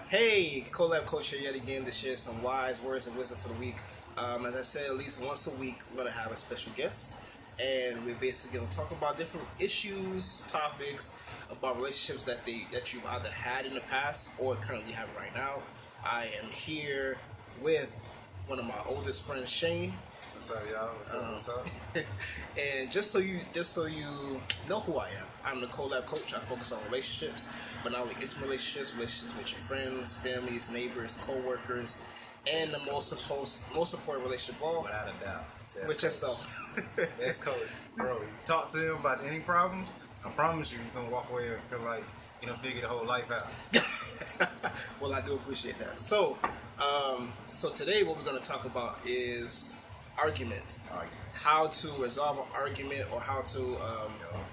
Hey, Colabcoaching here yet again to share some wise words and wisdom for the week. As I said, at least once a week, we're going to have a special guest. And we're basically going to talk about different issues, topics, about relationships that you've either had in the past or currently have right now. I am here with one of my oldest friends, Shane. What's up, y'all? What's up? And just so you know who I am, I'm the Colab coach. I focus on relationships, but not only intimate relationships with your friends, families, neighbors, co-workers, and the most important relationship of all, Without a doubt. with yourself. That's coach. Bro, you talk to him about any problems, I promise you're going to walk away and feel like you don't figure the whole life out. Well, I do appreciate that. So today what we're going to talk about is arguments. How to resolve an argument, or how to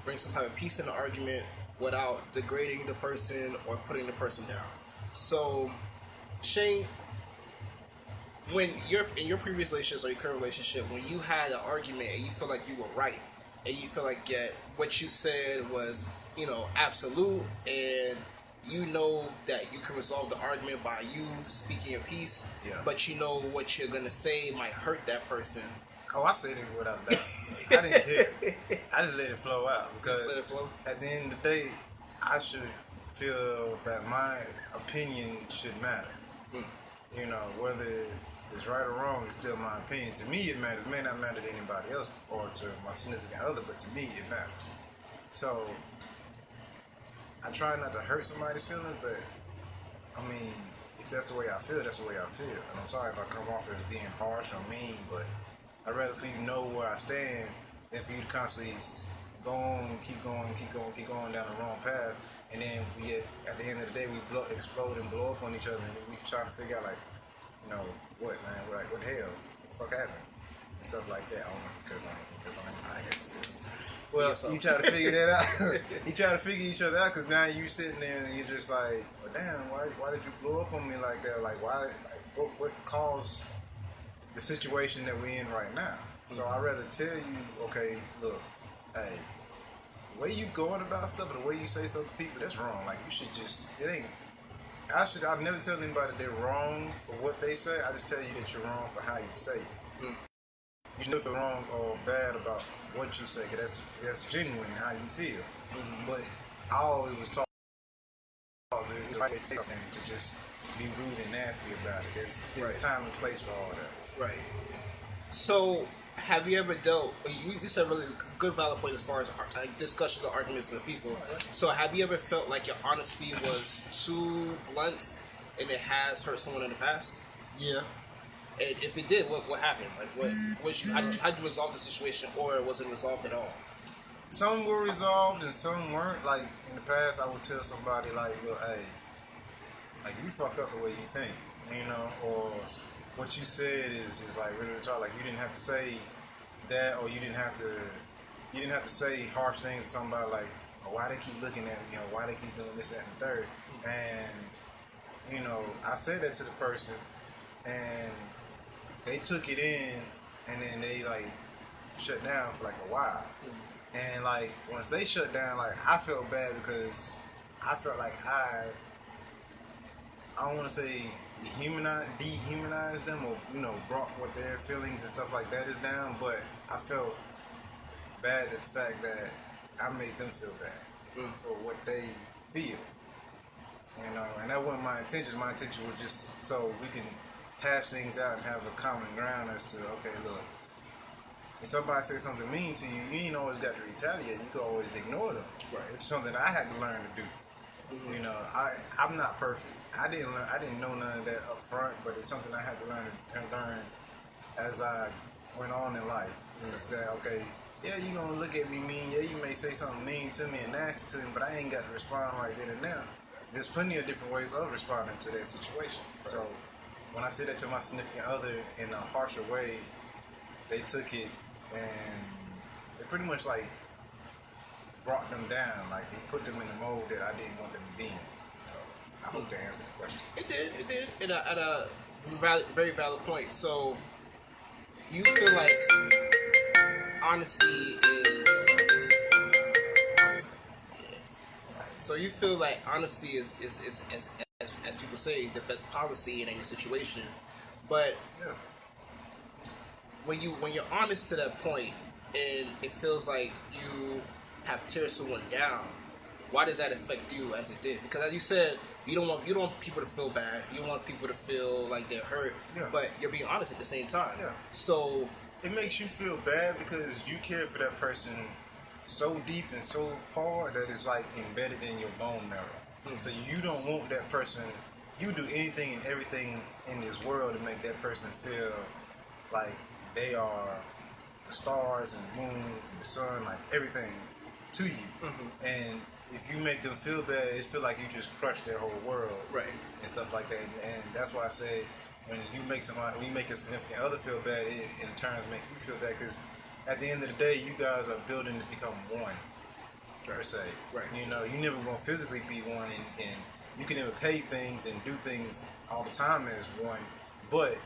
bring some type of peace in the argument without degrading the person or putting the person down. So, Shane, when you're in your previous relationships or your current relationship, when you had an argument and you feel like you were right, and you feel like what you said was, absolute, and you know that you can resolve the argument by you speaking your piece, but you know what you're gonna say might hurt that person. Oh, I said it without doubt. I didn't care. I just let it flow out. Because Just let it flow? At the end of the day, I should feel that my opinion should matter. Whether it's right or wrong, it's still my opinion. To me, it matters. It may not matter to anybody else or to my significant other, but to me, it matters. So, I try not to hurt somebody's feelings, but, if that's the way I feel, that's the way I feel. And I'm sorry if I come off as being harsh or mean, but I'd rather for you to know where I stand than for you to constantly keep going down the wrong path. And then at the end of the day, we explode and blow up on each other, and we try to figure out, what, man? We're like, what the hell? What the fuck happened? And stuff like that. Because I guess well, you try to figure that out. You try to figure each other out, because now you sitting there and you're just like, well, damn, why did you blow up on me like that? Like, why? What caused the situation that we're in right now? So I'd rather tell you, okay, look, hey, the way you going about stuff or the way you say stuff to people, that's wrong. Like, you should just, I'd never tell anybody they're wrong for what they say. I just tell you that you're wrong for how you say it. You should feel wrong or bad about what you say, because that's genuine how you feel. But I always was taught it's right to say something, to just be rude and nasty about it. There's a time and place for all that. Right. So, have you ever dealt? You said really good, valid point as far as discussions or arguments with people. So, have you ever felt like your honesty was too blunt and it has hurt someone in the past? Yeah. And if it did, what happened? Like, how did you resolve the situation, or was it resolved at all? Some were resolved and some weren't. Like, in the past, I would tell somebody, like, look, hey, like, you fucked up the way you think, or what you said is like really retarded. Like, you didn't have to say that, or you didn't have to say harsh things to somebody, like, oh, why they keep looking at me, why they keep doing this, that, and the third. And, I said that to the person, and they took it in, and then they, like, shut down for, like, a while. And, like, once they shut down, like, I felt bad, because I felt like I don't want to say dehumanized them, or, brought what their feelings and stuff like that is down, but I felt bad at the fact that I made them feel bad for what they feel. And that wasn't my intention. My intention was just so we can hash things out and have a common ground as to, okay, look, if somebody says something mean to you, you ain't always got to retaliate. You can always ignore them. Right. Which is something I had to learn to do. I'm not perfect. I didn't know none of that up front, but it's something I had to learn as I went on in life. Is that, okay, yeah, you gonna look at me mean, yeah, you may say something mean to me and nasty to me, but I ain't got to respond right then and now. There's plenty of different ways of responding to that situation. Right. So when I said that to my significant other in a harsher way, they took it and they pretty much, like, brought them down. Like, they put them in the mode that I didn't want them to be in. So I hope that answered the question. It did. At a very valid point. So, you feel like honesty is... So you feel like honesty is as people say, the best policy in any situation. But Yeah. when you're honest to that point, and it feels like you have teared someone down, why does that affect you as it did? Because as you said, you don't want people to feel bad. You don't want people to feel like they're hurt. Yeah. But you're being honest at the same time. Yeah. So It makes you feel bad because you care for that person so deep and so hard that it's like embedded in your bone marrow. So you don't want that person. You do anything and everything in this world to make that person feel like they are the stars and the moon and the sun, like everything to you. And if you make them feel bad, it feel like you just crushed their whole world, Right. and stuff like that. And that's why I say when you make somebody, when you make a significant other feel bad, it in turn make you feel bad because at the end of the day, you guys are building to become one, per se. Right. You know, you never gonna physically be one, and you can never pay things and do things all the time as one, but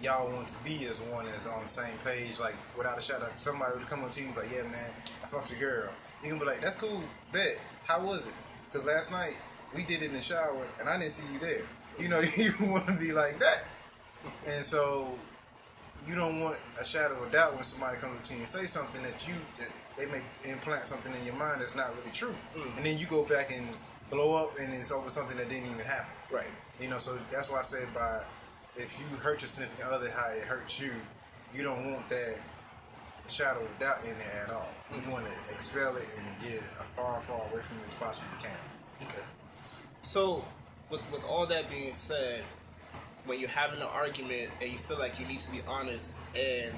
y'all want to be as one, as on the same page. Like without a shadow, if somebody would come up to you and be like, "Yeah, man, I fucked your girl." You can be like, "That's cool, bet. How was it? Because last night we did it in the shower and I didn't see you there." You know, you want to be like that, and so you don't want a shadow of doubt when somebody comes up to you and say something that they may implant something in your mind that's not really true, and then you go back and blow up and it's over something that didn't even happen. right. You know, so that's why I say if you hurt your significant other how it hurts you, you don't want that shadow of doubt in there at all. You want to expel it and get it as far away from it as possibly can. Okay. So with all that being said, when you're having an argument and you feel like you need to be honest and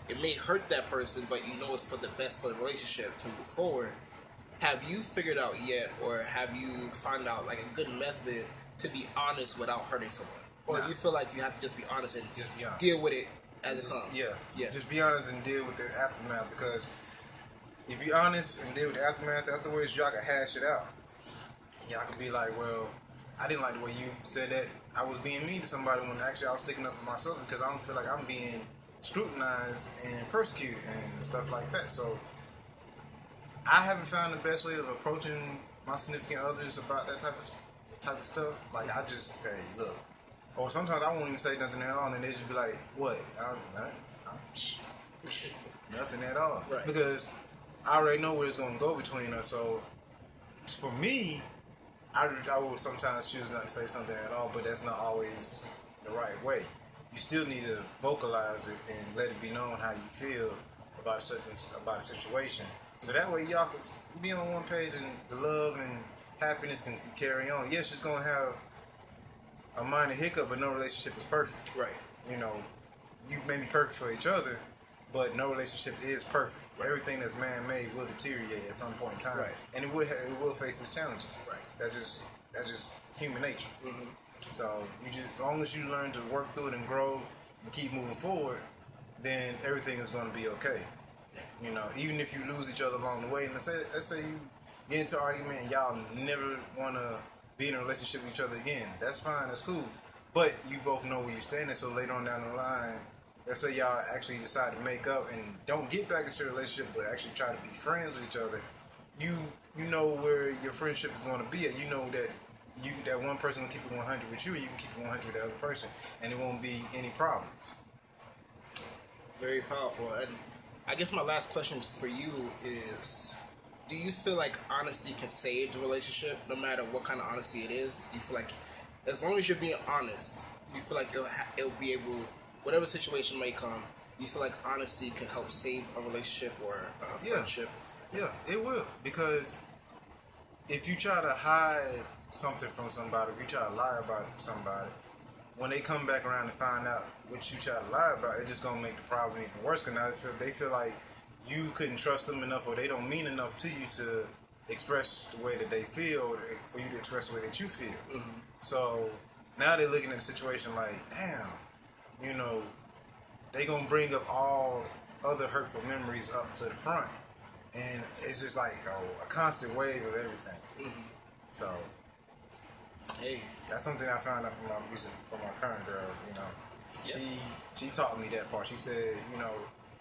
it may hurt that person, but you know it's for the best for the relationship to move forward, have you figured out yet, or have you found out like a good method to be honest without hurting someone? Or Nah. you feel like you have to just be honest and Just be honest. deal with it as it comes? Yeah. Yeah. Just be honest and deal with the aftermath, because if you're honest and deal with the aftermath afterwards, y'all can hash it out. Y'all can be like, well, I didn't like the way you said that. I was being mean to somebody when actually I was sticking up for myself because I don't feel like I'm being scrutinized and persecuted and stuff like that. So I haven't found the best way of approaching my significant others about that type of stuff. Like I just, hey, look. Or sometimes I won't even say nothing at all, and they just be like, "What? Nothing at all." Right. Because I already know where it's gonna go between us. So for me, I will sometimes choose not to say something at all, but that's not always the right way. You still need to vocalize it and let it be known how you feel about a situation. So that way y'all can be on one page and the love and happiness can carry on. Yes, it's gonna have a minor hiccup, but no relationship is perfect. Right. You know, you may be perfect for each other, but no relationship is perfect. Right. Everything that's man-made will deteriorate at some point in time, Right. and it will face its challenges. Right. That's just human nature. Mm-hmm. So as long as you learn to work through it and grow and keep moving forward, then everything is going to be okay. You know, even if you lose each other along the way, and let's say you get into an argument and y'all never want to be in a relationship with each other again, that's fine, that's cool. But you both know where you stand, and so later on down the line, let's say y'all actually decide to make up and don't get back into a relationship, but actually try to be friends with each other. You know where your friendship is going to be at. You know that that one person will keep it 100 with you, and you can keep it 100 with the other person, and it won't be any problems. Very powerful. And I guess my last question for you is, do you feel like honesty can save the relationship, no matter what kind of honesty it is? Do you feel like, as long as you're being honest, do you feel like it'll be able, whatever situation may come, do you feel like honesty can help save a relationship or a friendship? Yeah, it will. Because if you try to hide something from somebody, if you try to lie about somebody, when they come back around and find out what you try to lie about, it's just going to make the problem even worse. Because now they feel like you couldn't trust them enough, or they don't mean enough to you to express the way that they feel, or for you to express the way that you feel. Mm-hmm. So now they're looking at the situation like, damn, you know, they going to bring up all other hurtful memories up to the front. And it's just like a constant wave of everything. Mm-hmm. So, hey, that's something I found out from my current girl. You know, yep. She taught me that part. She said, you know,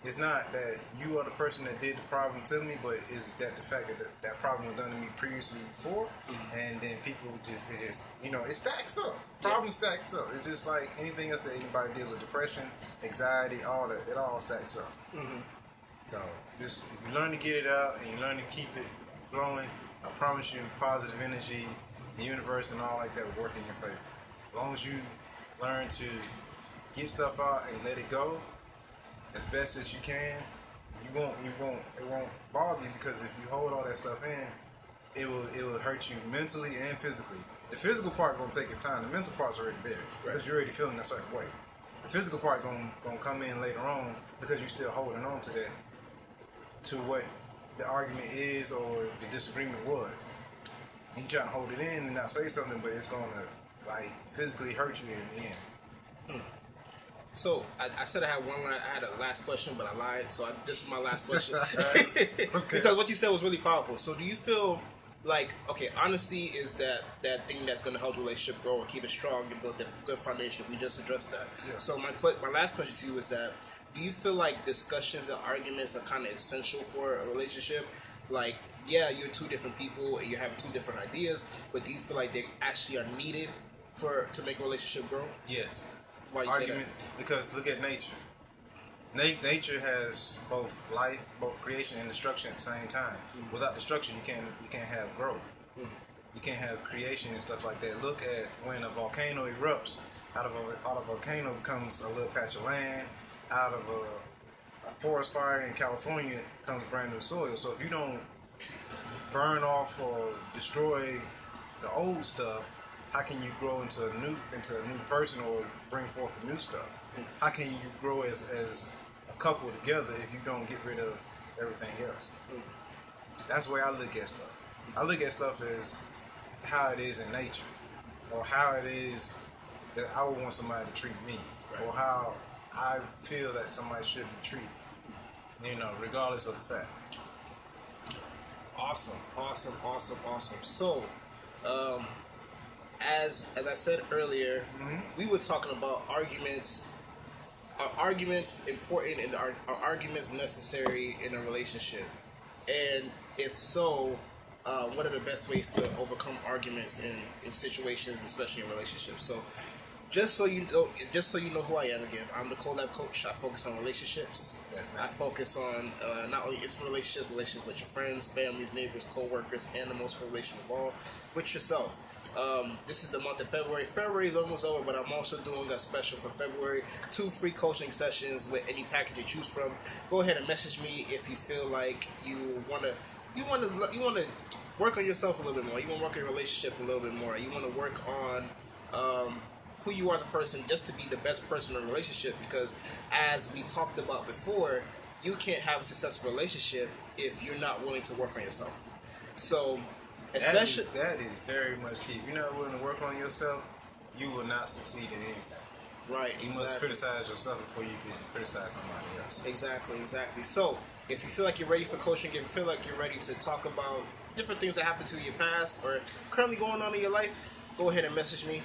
it's not that you are the person that did the problem to me, but it's that the fact that that problem was done to me previously before, mm-hmm. and then people just it stacks up. Problem stacks up. It's just like anything else that anybody deals with, depression, anxiety, all that. It all stacks up. Mm-hmm. So just if you learn to get it out and you learn to keep it flowing, I promise you, positive energy, the universe, and all like that will work in your favor. As long as you learn to get stuff out and let it go as best as you can, it won't bother you, because if you hold all that stuff in, it will hurt you mentally and physically. The physical part gonna take its time. The mental part's already there because you're already feeling a certain way. The physical part gonna come in later on because you're still holding on to that, to what the argument is or the disagreement was. You trying to hold it in and not say something, but it's gonna like physically hurt you in the end. So I said I had a last question, but I lied. So this is my last question. Okay. Because what you said was really powerful. So do you feel like, okay, honesty is that thing that's going to help the relationship grow and keep it strong and build a good foundation? We just addressed that. Yeah. So my last question to you is that, do you feel like discussions and arguments are kind of essential for a relationship? Like, yeah, you're two different people and you have two different ideas, but do you feel like they actually are needed to make a relationship grow? Yes. Why you arguments, say that? Because look at nature. Nature has both life, both creation and destruction at the same time. Mm-hmm. Without destruction, you can't have growth. Mm-hmm. You can't have creation and stuff like that. Look at when a volcano erupts. Out of a volcano comes a little patch of land. Out of a forest fire in California comes brand new soil. So if you don't burn off or destroy the old stuff, how can you grow into a new person or bring forth new stuff? How can you grow as a couple together if you don't get rid of everything else? That's the way I look at stuff. I look at stuff as how it is in nature, or how it is that I would want somebody to treat me, or how I feel that somebody should be treated, regardless of the fact. Awesome. So, as I said earlier, we were talking about arguments. Are arguments important, and are arguments necessary in a relationship? And if so, what are the best ways to overcome arguments in situations, especially in relationships? So, just so you know who I am again, I'm the Colab coach. I focus on relationships. I focus on not only intimate relationships with your friends, families, neighbors, co-workers, and the most important relationship of all, with yourself. This is the month of February. February is almost over, but I'm also doing a special for February. 2 free coaching sessions with any package you choose from. Go ahead and message me if you feel like you want to work on yourself a little bit more. You want to work on your relationship a little bit more. You want to work on who you are as a person, just to be the best person in a relationship. Because as we talked about before, you can't have a successful relationship if you're not willing to work on yourself. So, especially that is very much key. If you're not willing to work on yourself, you will not succeed in anything. Right. You must criticize yourself before you can criticize somebody else. Exactly. So, if you feel like you're ready for coaching, if you feel like you're ready to talk about different things that happened to you in your past or currently going on in your life, go ahead and message me.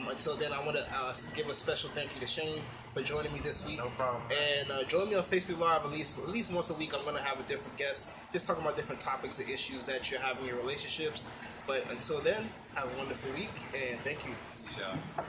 Until then, I want to give a special thank you to Shane for joining me this week. No problem. And join me on Facebook Live at least once a week. I'm going to have a different guest, just talking about different topics and issues that you're having in your relationships. But until then, have a wonderful week, and thank you. Peace out.